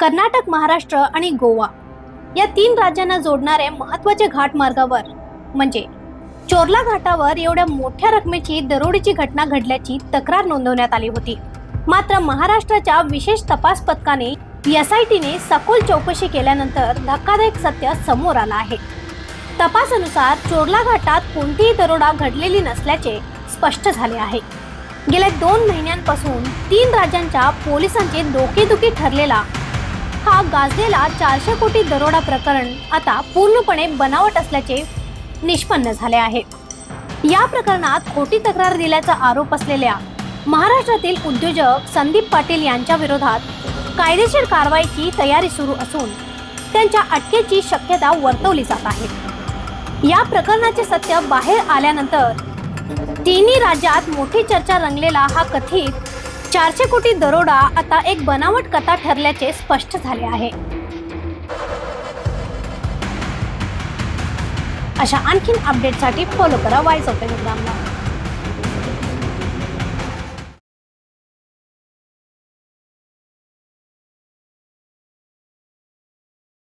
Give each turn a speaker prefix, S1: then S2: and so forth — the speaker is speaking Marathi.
S1: कर्नाटक, महाराष्ट्र आणि गोवा या 3 राज्यांना जोडणाऱ्या महत्त्वाच्या घाटमार्गावर म्हणजे चोरला घाटावर एवढ्या मोठ्या रकमेची दरोडीची घटना घडल्याची तक्रार नोंदवण्यात आली होती। मात्र महाराष्ट्राच्या विशेष तपास पथकाने एसआयटीने सखोल चौकशी केल्यानंतर धक्कादायक सत्य समोर आलं आहे। तपासानुसार चोरला घाटात कोणतीही दरोडा घडलेली नसल्याचे स्पष्ट झाले आहे। गेल्या 2 महिन्यांपासून 3 राज्यांच्या पोलिसांचे डोकेदुखी ठरलेला हा गाजलेला 400 कोटी दरोडा प्रकरण आता पूर्णपणे बनावट असल्याचे निष्पन्न झाले आहे। या प्रकरणात खोटी तक्रार दिल्याचा आरोप असलेल्या महाराष्ट्रातील उद्योजक संदीप पाटील यांच्या विरोधात कायदेशीर कारवाईची तयारी सुरू असून त्यांच्या अटकेची शक्यता वर्तवली जात आहे। या प्रकरणाचे सत्य बाहेर आल्यानंतर तिन्ही राज्यात मोठी चर्चा रंगलेला हा कथित 400 कोटी दरोडा आता एक बनावट कथा ठरल्याचे स्पष्ट झाले आहे। अशा आणखीन अपडेटसाठी फॉलो करा वॉइस ऑफ इंडिया।